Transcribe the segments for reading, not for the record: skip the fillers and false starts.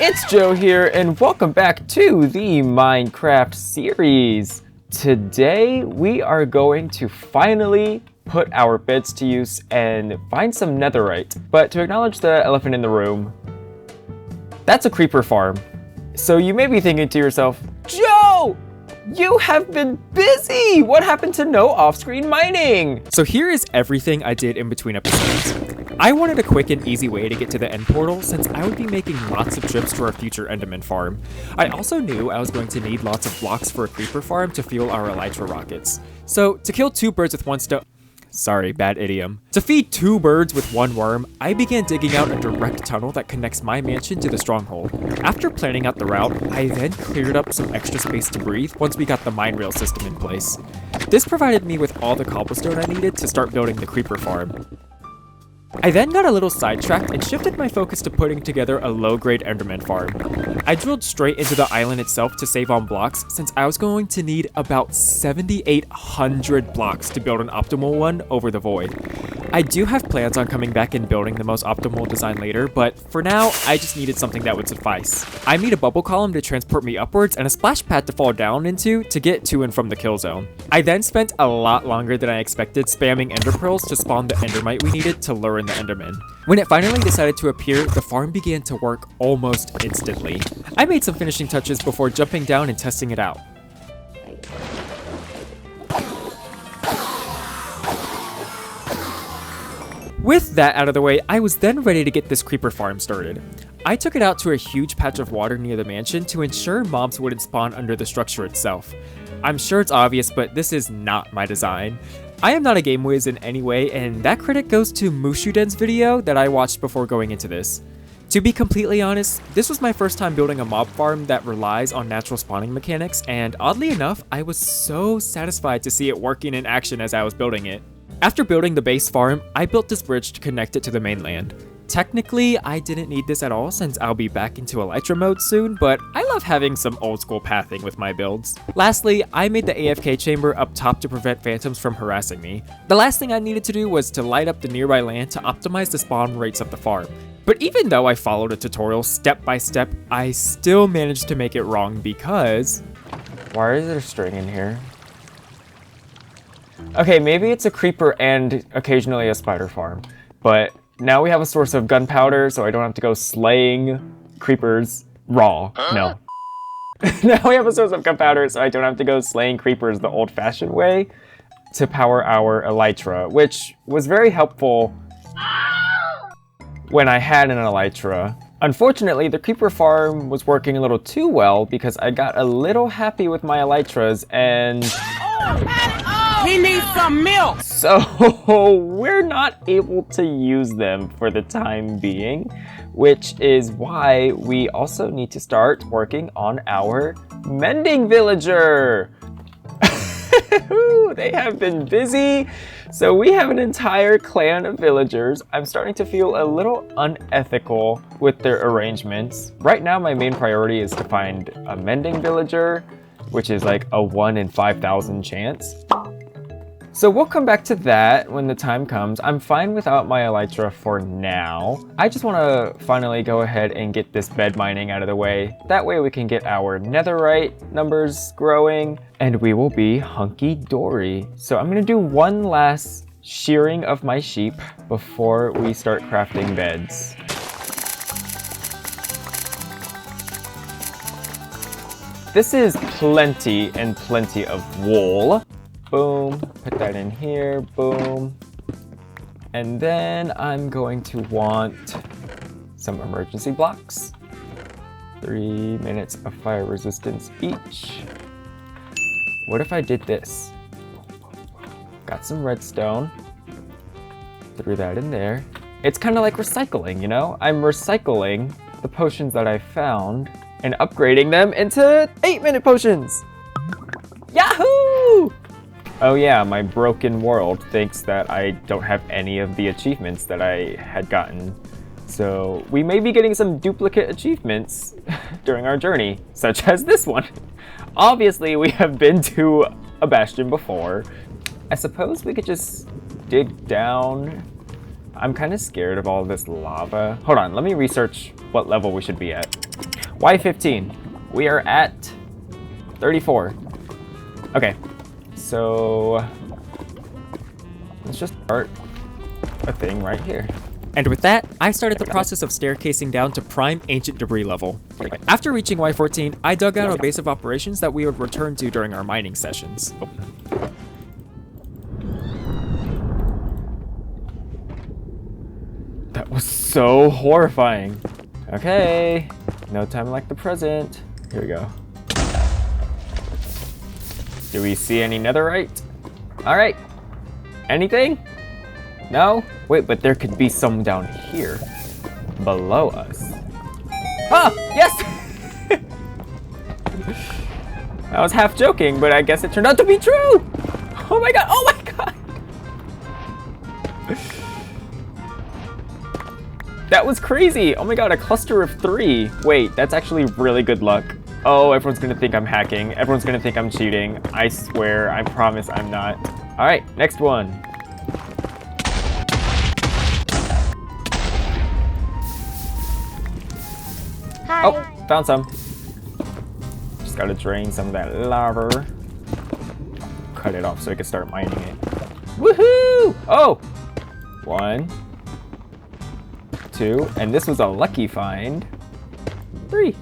It's Joe here, and welcome back to the Minecraft series. Today, we are going to finally put our beds to use and find some netherite. But to acknowledge the elephant in the room, that's a creeper farm. So you may be thinking to yourself, Joe, you have been busy! What happened to no off-screen mining? So here is everything I did in between episodes. I wanted a quick and easy way to get to the end portal since I would be making lots of trips to our future Enderman farm. I also knew I was going to need lots of blocks for a creeper farm to fuel our elytra rockets. So to kill two birds with one stone— sorry, bad idiom. To feed two birds with one worm, I began digging out a direct tunnel that connects my mansion to the stronghold. After planning out the route, I then cleared up some extra space to breathe once we got the mine rail system in place. This provided me with all the cobblestone I needed to start building the creeper farm. I then got a little sidetracked and shifted my focus to putting together a low-grade Enderman farm. I drilled straight into the island itself to save on blocks since I was going to need about 7,800 blocks to build an optimal one over the void. I do have plans on coming back and building the most optimal design later, but for now, I just needed something that would suffice. I need a bubble column to transport me upwards and a splash pad to fall down into to get to and from the kill zone. I then spent a lot longer than I expected spamming ender pearls to spawn the endermite we needed to lure in the enderman. When it finally decided to appear, the farm began to work almost instantly. I made some finishing touches before jumping down and testing it out. With that out of the way, I was then ready to get this creeper farm started. I took it out to a huge patch of water near the mansion to ensure mobs wouldn't spawn under the structure itself. I'm sure it's obvious, but this is not my design. I am not a game whiz in any way, and that credit goes to Mushuden's video that I watched before going into this. To be completely honest, this was my first time building a mob farm that relies on natural spawning mechanics, and oddly enough, I was so satisfied to see it working in action as I was building it. After building the base farm, I built this bridge to connect it to the mainland. Technically, I didn't need this at all since I'll be back into elytra mode soon, but I love having some old school pathing with my builds. Lastly, I made the AFK chamber up top to prevent phantoms from harassing me. The last thing I needed to do was to light up the nearby land to optimize the spawn rates of the farm. But even though I followed a tutorial step by step, I still managed to make it wrong because— why is there string in here? Okay, maybe it's a creeper and occasionally a spider farm, but now we have a source of gunpowder, so I don't have to go slaying creepers raw. No. Now we have a source of gunpowder, so I don't have to go slaying creepers the old-fashioned way to power our elytra, which was very helpful when I had an elytra. Unfortunately, the creeper farm was working a little too well because I got a little happy with my elytras and— he needs some milk! So we're not able to use them for the time being, which is why we also need to start working on our mending villager. They have been busy, so we have an entire clan of villagers. I'm starting to feel a little unethical with their arrangements. Right now, my main priority is to find a mending villager, which is like a 1 in 5,000 chance. So we'll come back to that when the time comes. I'm fine without my elytra for now. I just want to finally go ahead and get this bed mining out of the way. That way we can get our netherite numbers growing and we will be hunky-dory. So I'm going to do one last shearing of my sheep before we start crafting beds. This is plenty and plenty of wool. Boom, put that in here, boom. And then I'm going to want some emergency blocks. 3 minutes of fire resistance each. What if I did this? Got some redstone. Threw that in there. It's kind of like recycling, you know? I'm recycling the potions that I found and upgrading them into 8-minute potions. Yahoo! Oh yeah, my broken world thinks that I don't have any of the achievements that I had gotten. So we may be getting some duplicate achievements during our journey, such as this one. Obviously, we have been to a bastion before. I suppose we could just dig down. I'm kind of scared of all this lava. Hold on, let me research what level we should be at. Y15. We are at 34. Okay, so let's just start a thing right here. And with that, I started the process of staircasing down to prime ancient debris level. After reaching Y14, I dug out a base of operations that we would return to during our mining sessions. That was so horrifying. Okay, no time like the present. Here we go. Do we see any netherite? All right, anything? No? Wait, but there could be some down here, below us. Oh, yes! I was half joking, but I guess it turned out to be true! Oh my god, oh my god! That was crazy! Oh my god, a cluster of 3. Wait, that's actually really good luck. Oh, everyone's gonna think I'm hacking. Everyone's gonna think I'm cheating. I swear, I promise I'm not. All right, next one. Hi. Oh, found some. Just gotta drain some of that lava. Cut it off so I can start mining it. Woohoo! Oh! 1, 2, and this was a lucky find. 3.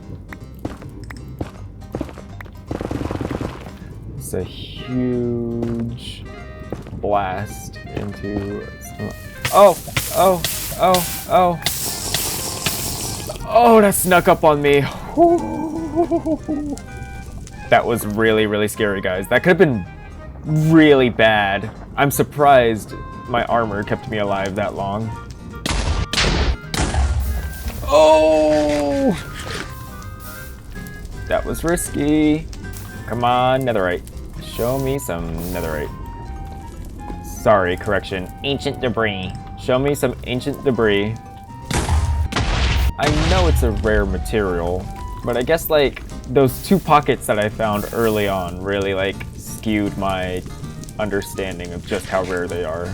It's a huge blast into some... Oh! Oh, that snuck up on me. That was really, really scary, guys. That could have been really bad. I'm surprised my armor kept me alive that long. Oh! That was risky. Come on, netherite. Show me some netherite. Sorry, correction. Ancient debris. Show me some ancient debris. I know it's a rare material, but I guess like those 2 pockets that I found early on really like skewed my understanding of just how rare they are.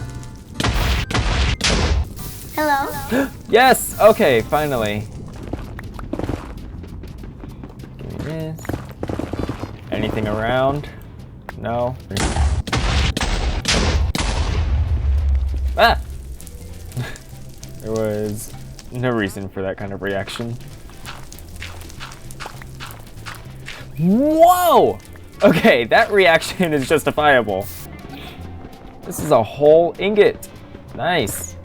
Hello? Yes! Okay, finally. Give me this. Anything around? No? Ah! There was no reason for that kind of reaction. Whoa! Okay, that reaction is justifiable. This is a whole ingot. Nice.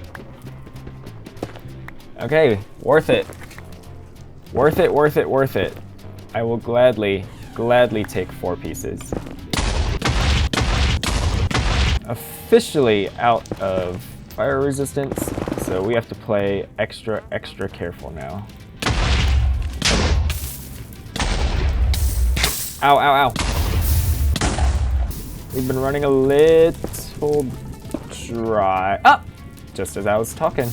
Okay, worth it. Worth it, worth it, worth it. I will gladly take 4 pieces. Officially out of fire resistance, so we have to play extra careful now. Ow, ow, ow. We've been running a little dry. Ah! Just as I was talking.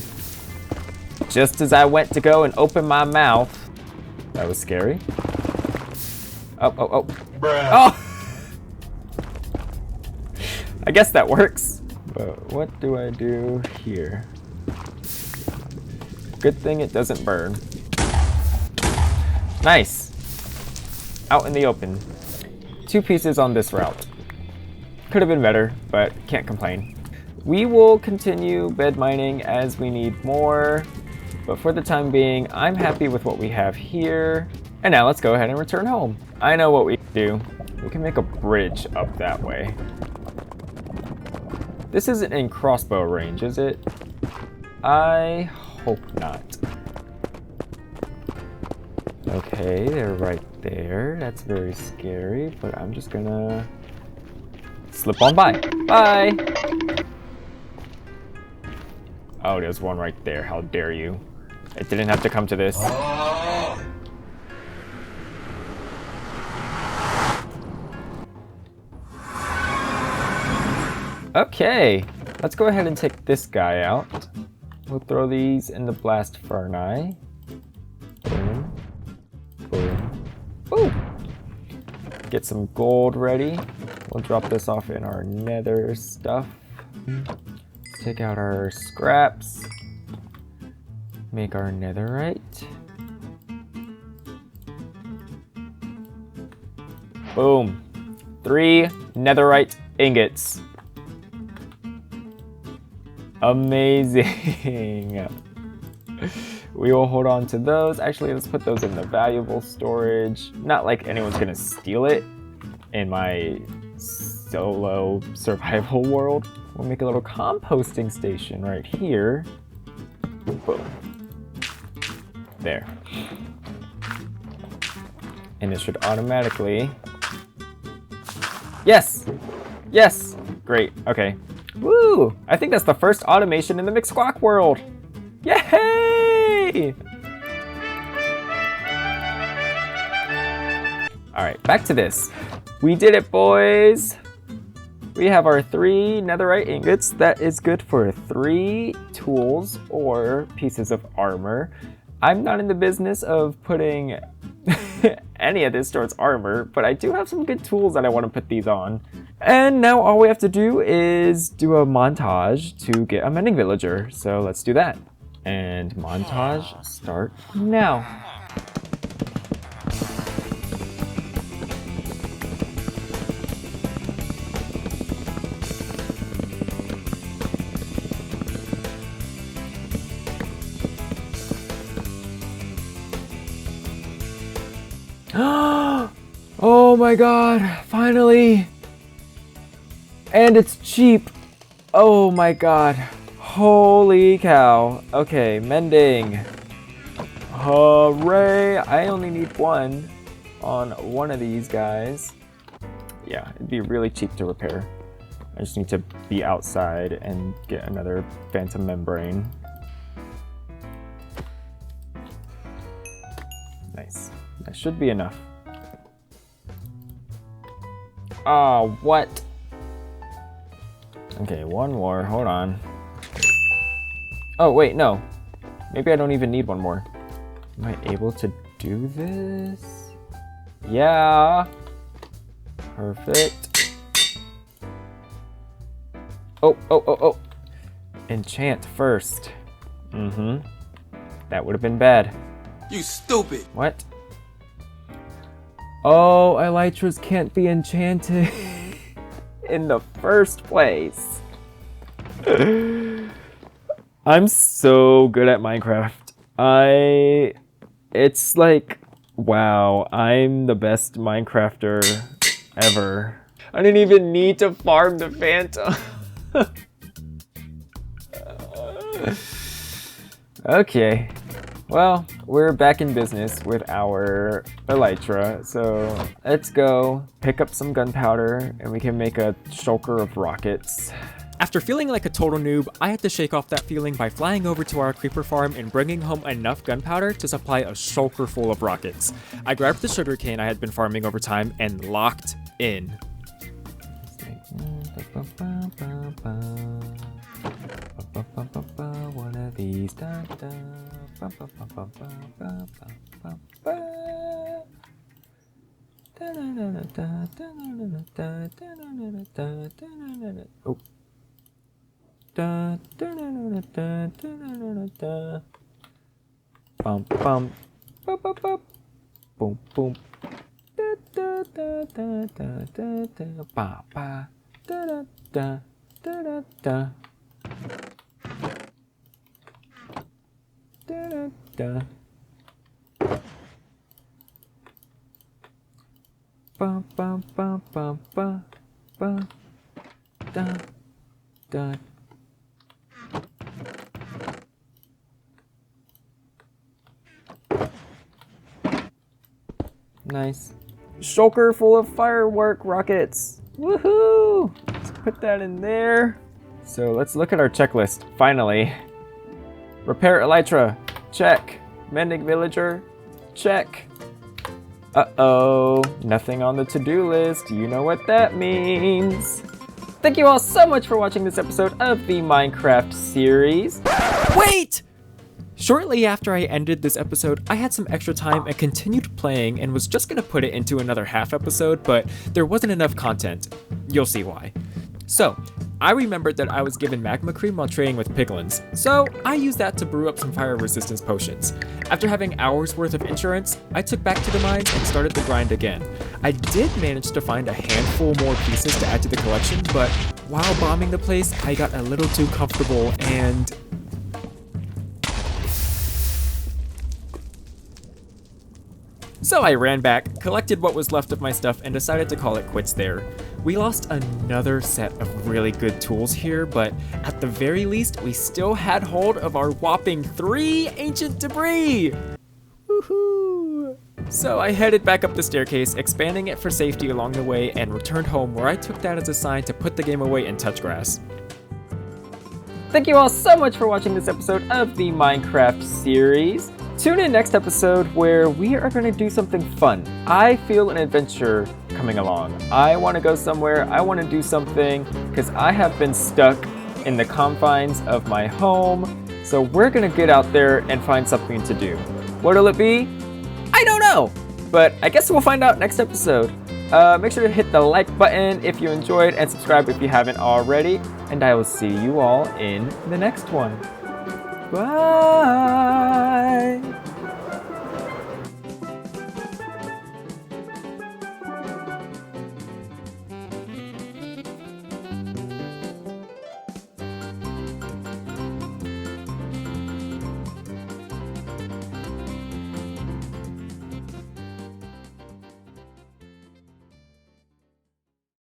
Just as I went to go and open my mouth. That was scary. Oh. Bruh. Oh! I guess that works. But what do I do here? Good thing it doesn't burn. Nice. Out in the open. 2 pieces on this route. Could have been better, but can't complain. We will continue bed mining as we need more, but for the time being, I'm happy with what we have here. And now let's go ahead and return home. I know what we can do. We can make a bridge up that way. This isn't in crossbow range, is it? I hope not. Okay, they're right there. That's very scary, but I'm just gonna slip on by. Bye! Oh, there's one right there. How dare you? It didn't have to come to this. Okay, let's go ahead and take this guy out. We'll throw these in the blast furnace. Boom. Boom. Boom. Get some gold ready. We'll drop this off in our nether stuff. Take out our scraps. make our netherite. Boom. 3 netherite ingots. Amazing. We will hold on to those. Actually, let's put those in the valuable storage. Not like anyone's gonna steal it in my solo survival world. We'll make a little composting station right here. Boom. There. And it should automatically... Yes! Yes! Great, okay. Woo! I think that's the first automation in the McSquawk world! Yay! Alright, back to this. We did it, boys! We have our 3 netherite ingots. That is good for 3 tools or pieces of armor. I'm not in the business of putting any of this towards armor, but I do have some good tools that I want to put these on. And now all we have to do is do a montage to get a mending villager. So let's do that. And montage start now. Oh my god, finally! And it's cheap! Oh my god. Holy cow. Okay, mending. Hooray! I only need 1 on one of these guys. Yeah, it'd be really cheap to repair. I just need to be outside and get another phantom membrane. Nice. That should be enough. Oh, what? Okay, 1 more. Hold on. Oh, wait, no. Maybe I don't even need 1 more. Am I able to do this? Yeah. Perfect. Oh. Enchant first. That would have been bad. You stupid. What? Oh, elytras can't be enchanted in the first place. I'm so good at Minecraft. It's like, wow, I'm the best Minecrafter ever. I didn't even need to farm the phantom. Okay. Well, we're back in business with our elytra, so let's go pick up some gunpowder and we can make a shulker of rockets. After feeling like a total noob, I had to shake off that feeling by flying over to our creeper farm and bringing home enough gunpowder to supply a shulker full of rockets. I grabbed the sugarcane I had been farming over time and locked in. One of these. Oh. Bum bum bum bum bum boom boom da da da da da da da ba ba da da da da da da da da bum bum bum bum bum bum da da. Nice. Shulker full of firework rockets. Woohoo! Let's put that in there. So let's look at our checklist, finally. Repair elytra, check. Mending villager, check. Uh-oh, nothing on the to-do list. You know what that means. Thank you all so much for watching this episode of the Minecraft series. Wait! Shortly after I ended this episode, I had some extra time and continued playing and was just gonna put it into another half episode, but there wasn't enough content. You'll see why. So, I remembered that I was given magma cream while trading with piglins, so I used that to brew up some fire resistance potions. After having hours worth of insurance, I took back to the mines and started the grind again. I did manage to find a handful more pieces to add to the collection, but while bombing the place, I got a little too comfortable and... So I ran back, collected what was left of my stuff, and decided to call it quits there. We lost another set of really good tools here, but at the very least, we still had hold of our whopping 3 ancient debris! Woohoo! So I headed back up the staircase, expanding it for safety along the way, and returned home where I took that as a sign to put the game away and touch grass. Thank you all so much for watching this episode of the Minecraft series. Tune in next episode where we are going to do something fun. I feel an adventure coming along. I want to go somewhere, I want to do something, because I have been stuck in the confines of my home. So we're going to get out there and find something to do. What'll it be? I don't know, but I guess we'll find out next episode. Make sure to hit the like button if you enjoyed and subscribe if you haven't already. And I will see you all in the next one. Bye!